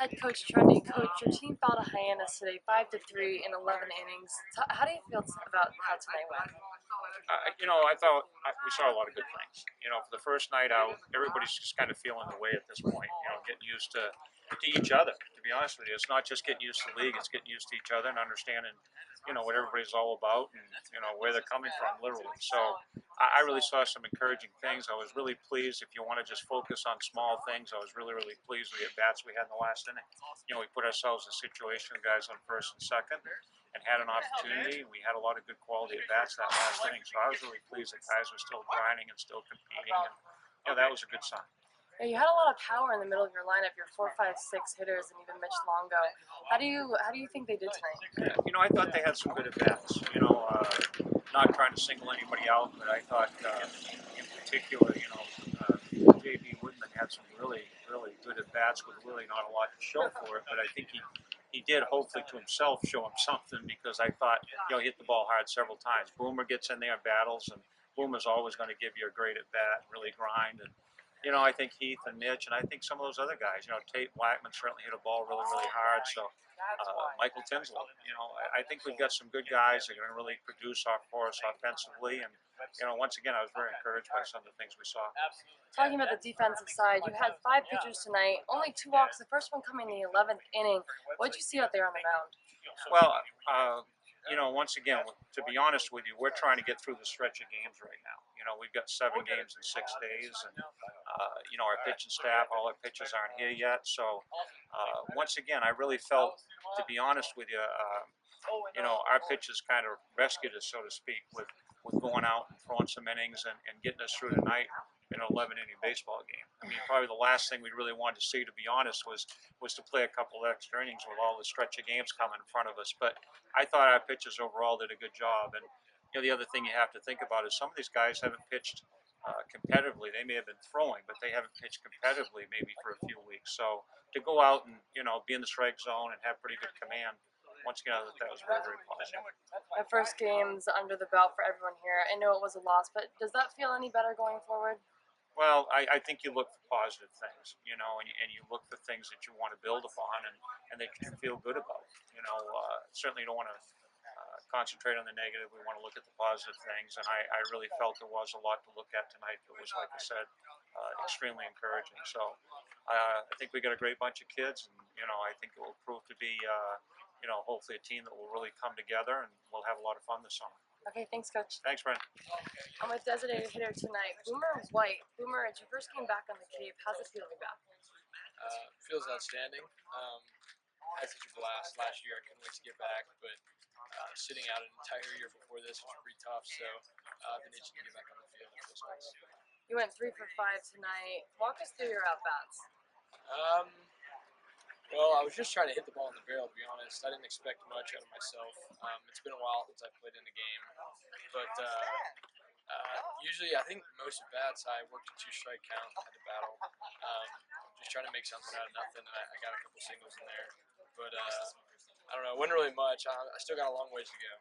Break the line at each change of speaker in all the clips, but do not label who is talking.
Head coach Trundy, coach, your team fell to Hyannis today, 5-3 in 11 innings. How do you feel about how tonight went?
I thought we saw a lot of good things. For the first night out, everybody's just kind of feeling the way at this point. Getting used to each other. To be honest with you, it's not just getting used to the league; it's getting used to each other and understanding, what everybody's all about and where they're coming from, literally. So I really saw some encouraging things. I was really pleased. If you want to just focus on small things, I was really pleased with the at bats we had in the last inning. We put ourselves in a situation, guys on first and second, and had an opportunity. We had a lot of good quality at bats that last inning, so I was really pleased that guys were still grinding and still competing, and that was a good sign.
Yeah, you had a lot of power in the middle of your lineup. Your 4, 5, 6 hitters, and even Mitch Longo. How do you think they did tonight?
I thought they had some good at bats. Not trying to single anybody out, but I thought in particular, JB Woodman had some really good at bats with really not a lot to show for it. But I think he did, hopefully to himself, show him something, because I thought, he hit the ball hard several times. Boomer gets in there, battles, and Boomer's always going to give you a great at bat, really grind. And I think Heath and Mitch, and I think some of those other guys, Tate Blackman certainly hit a ball really hard. So Michael Tinslow, I think we've got some good guys that are going to really produce for us offensively. And once again, I was very encouraged by some of the things we saw.
Talking about the defensive side, you had 5 pitchers tonight, only 2 walks. The first one coming in the 11th inning. What did you see out there on the mound?
Well, once again, to be honest with you, we're trying to get through the stretch of games right now. We've got 7 games in 6 days, and our pitching staff, all our pitchers aren't here yet. So once again, I really felt, to be honest with you, our pitchers kind of rescued us, so to speak, with going out and throwing some innings and getting us through the night in an 11-inning baseball game. I mean, probably the last thing we really wanted to see, to be honest, was to play a couple of extra innings with all the stretch of games coming in front of us. But I thought our pitchers overall did a good job. And the other thing you have to think about is some of these guys haven't pitched competitively. They may have been throwing, but they haven't pitched competitively maybe for a few weeks. So to go out and be in the strike zone and have pretty good command, once again, that was very positive.
My first game's under the belt for everyone here. I know it was a loss, but does that feel any better going forward?
Well, I think you look for positive things, and you look for things that you want to build upon and that you feel good about. Certainly don't want to concentrate on the negative. We want to look at the positive things, and I really felt there was a lot to look at tonight. It was, like I said, extremely encouraging. So I think we got a great bunch of kids, and I think it will prove to be, hopefully a team that will really come together, and we'll have a lot of fun this summer.
Okay, thanks, Coach.
Thanks, Brynn.
I'm with designated hitter tonight, Boomer White. Boomer, it's your first game back on the Cape. How's it feel to be back?
Feels outstanding. Had such a blast last year. I couldn't wait to get back, but sitting out an entire year before this was pretty tough. So I've been itching to get back on the field. It feels nice.
You went 3 for 5 tonight. Walk us through your at bats.
Well, I was just trying to hit the ball in the barrel, to be honest. I didn't expect much out of myself. It's been a while since I played in the game. But usually, I think most at bats, I worked a 2-strike count at the battle. Just trying to make something out of nothing. I got a couple singles in there. But I don't know, it wasn't really much. I still got a long ways to go.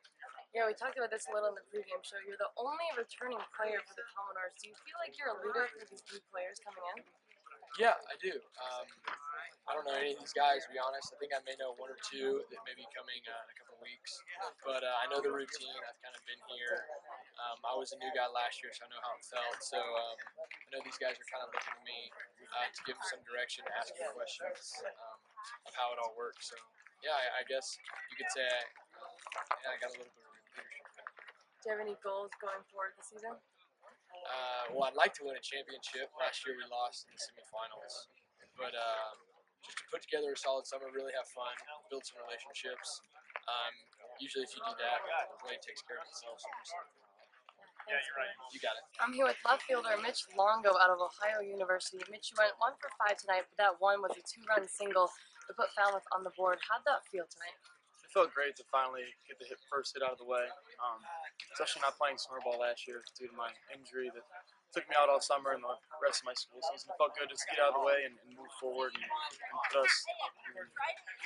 Yeah, we talked about this a little in the pregame show. You're the only returning player for the Commodores. Do you feel like you're a leader for these new players coming in?
Yeah, I do. I don't know any of these guys, to be honest. I think I may know 1 or 2 that may be coming in a couple of weeks. But I know the routine. I've kind of been here. I was a new guy last year, so I know how it felt. So I know these guys are kind of looking at me to give them some direction, ask me questions of how it all works. So, yeah, I guess you could say I got a little bit of leadership there.
Do you have any goals going forward this season?
Well, I'd like to win a championship. Last year we lost in the semifinals. But just to put together a solid summer, really have fun, build some relationships. Usually if you do that, the play takes care of itself. So
Yeah, you're right.
You got it.
I'm here with left fielder Mitch Longo out of Ohio University. Mitch, you went 1 for 5 tonight, but that one was a 2-run single to put Falmouth on the board. How'd that feel tonight?
It felt great to finally get the first hit out of the way, especially not playing summerball last year due to my injury that took me out all summer and the rest of my school season. It felt good just to get out of the way and move forward and put us,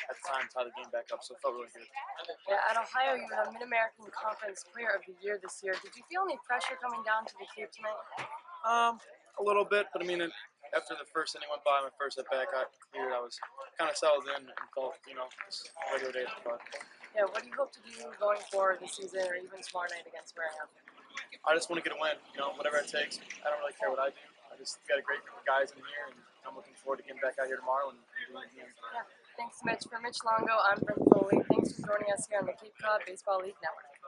at the time, tie the game back up, so it felt really good.
Yeah, at Ohio, you were the Mid-American Conference Player of the Year this year. Did you feel any pressure coming down to the Cape tonight?
A little bit, but I mean, after the first inning went by, my first at bat got cleared, I was kind of settled in and felt, just a regular day at the park.
Yeah, what do you hope to do going forward this season or even tomorrow night against Wareham?
I just want to get a win, whatever it takes. I don't really care what I do. I just got a great group of guys in here, and I'm looking forward to getting back out here tomorrow and doing it again.
Yeah, thanks, Mitch. For Mitch Longo, I'm Brynn Foley. Thanks for joining us here on the Cape Cod Baseball League Network.